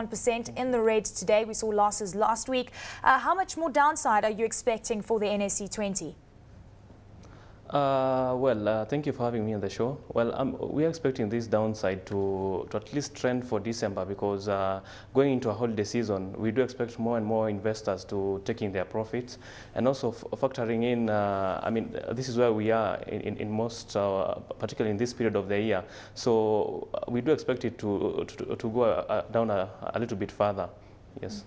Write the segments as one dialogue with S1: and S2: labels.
S1: 1% in the red today. We saw losses last week. How much more downside are you expecting for the NSE 20?
S2: Thank you for having me on the show. Well, we are expecting this downside to at least trend for December because going into a holiday season, we do expect more and more investors to taking their profits and also factoring in, this is where we are in most, particularly in this period of the year. So we do expect it to go down a little bit further, yes.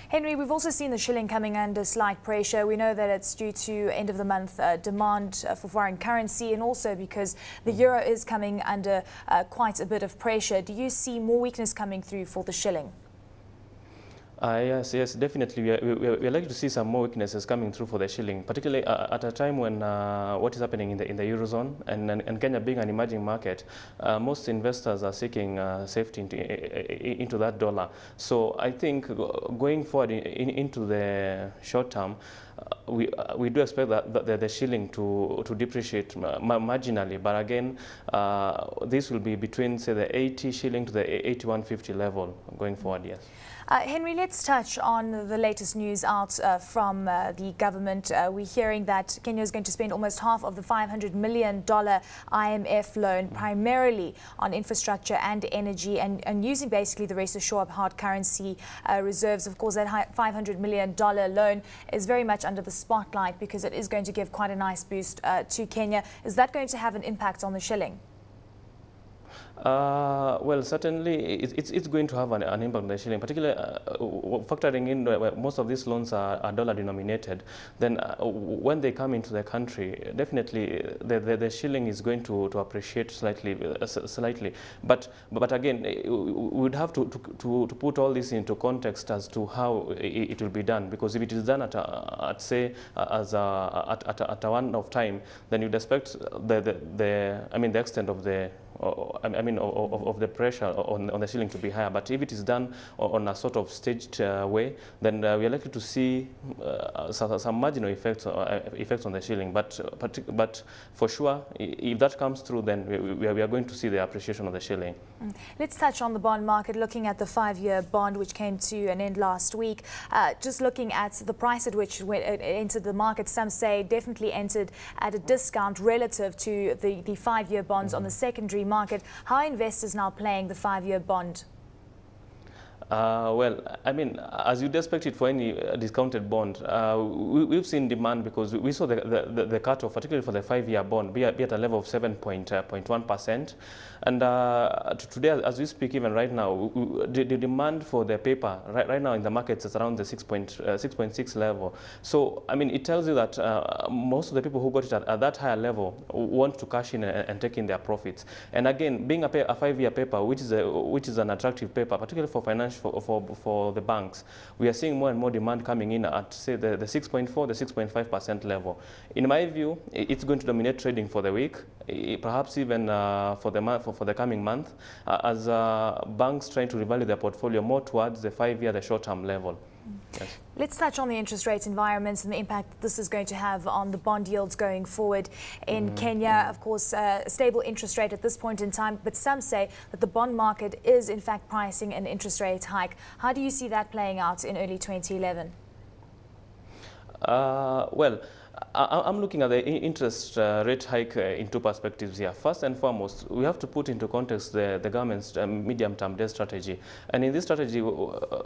S1: Henry, we've also seen the shilling coming under slight pressure. We know that it's due to end of the month demand for foreign currency and also because the euro is coming under quite a bit of pressure. Do you see more weakness coming through for the shilling?
S2: Yes, definitely. We are likely to see some more weaknesses coming through for the shilling, particularly at a time when what is happening in the Eurozone and Kenya being an emerging market, most investors are seeking safety into that dollar. So I think going forward into the short term, we do expect that the shilling to depreciate marginally, but again, this will be between, say, the 80 shilling to the 81.50 level going forward, yes.
S1: Henry, let's touch on the latest news out from the government. We're hearing that Kenya is going to spend almost half of the $500 million IMF loan primarily on infrastructure and energy and using basically the rest to shore up hard currency reserves. Of course, that $500 million loan is very much under the spotlight because it is going to give quite a nice boost to Kenya. Is that going to have an impact on the shilling?
S2: Well, certainly it's going to have an impact on the shilling, particularly factoring in most of these loans are dollar denominated. Then when they come into the country, definitely the shilling is going to appreciate slightly. But again, we would have to put all this into context as to how it will be done. Because if it is done at a one-off time, then you'd expect the extent of the of the pressure on the shilling to be higher. But if it is done on a sort of staged way, then we are likely to see some marginal effects on the shilling. But for sure, if that comes through, then we are going to see the appreciation of the shilling.
S1: Let's touch on the bond market, looking at the 5-year bond, which came to an end last week. Just looking at the price at which it entered the market, some say definitely entered at a discount relative to the 5-year bonds on the secondary market. How are investors now playing the 5-year bond?
S2: Well, as you'd expect it for any discounted bond, we've seen demand because we saw the cutoff, particularly for the 5-year bond, be at a level of 7.1%. And today, as we speak, even right now, the demand for the paper right now in the markets is around the 6.6 level. So, it tells you that most of the people who got it at that higher level want to cash in and take in their profits. And again, being a 5-year paper, which is an attractive paper, particularly for financial for the banks, we are seeing more and more demand coming in at, say, the 6.4, the 6.5% level. In my view, it's going to dominate trading for the week, perhaps even for the coming month, as banks trying to revalue their portfolio more towards the 5-year, the short-term level. Yes.
S1: Let's touch on the interest rate environment and the impact that this is going to have on the bond yields going forward in Kenya. Of course, a stable interest rate at this point in time, but some say that the bond market is in fact pricing an interest rate hike. How do you see that playing out in early 2011?
S2: Well, I'm looking at the interest rate hike in two perspectives here. First and foremost, we have to put into context the government's medium-term debt strategy. And in this strategy,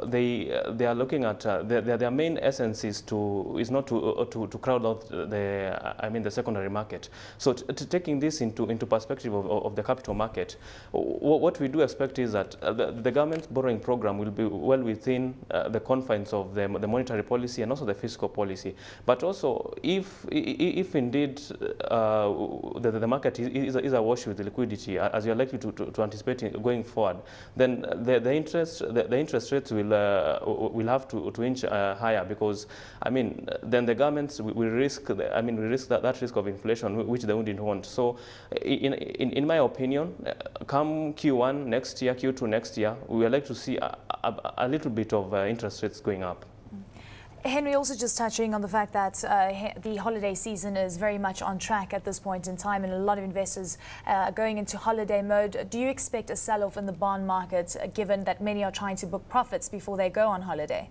S2: they are looking at their main essence is not to crowd out the secondary market. So taking this into perspective of the capital market, what we do expect is that the government's borrowing program will be well within the confines of the monetary policy and also the fiscal policy. But also, if indeed the market is awash with liquidity, as you are likely to anticipate going forward, then the interest rates will have to inch higher, because then the governments will risk that risk of inflation, which they wouldn't want. So in my opinion, come Q1 next year, Q2 next year, we are likely to see a little bit of interest rates going up.
S1: Henry, also just touching on the fact that the holiday season is very much on track at this point in time, and a lot of investors are going into holiday mode. Do you expect a sell-off in the bond market, given that many are trying to book profits before they go on holiday?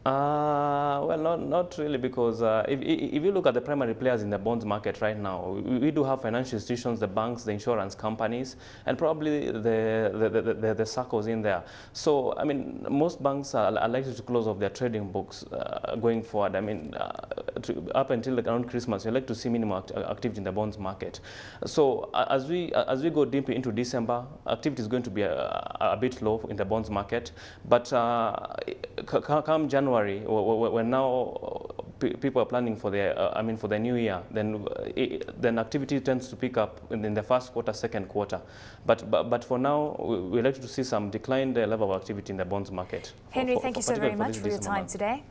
S2: Well, not really, because if you look at the primary players in the bonds market right now, we do have financial institutions, the banks, the insurance companies, and probably the circles in there. So, I mean, most banks are likely to close off their trading books going forward. I mean, up until around Christmas, you like to see minimum activity in the bonds market. So, as we go deep into December, activity is going to be a bit low in the bonds market, but come January, when now people are planning for the for the new year, then activity tends to pick up in the first quarter, second quarter. But for now, we like to see some declined level of activity in the bonds market.
S1: Henry, thank you so very much for your time today.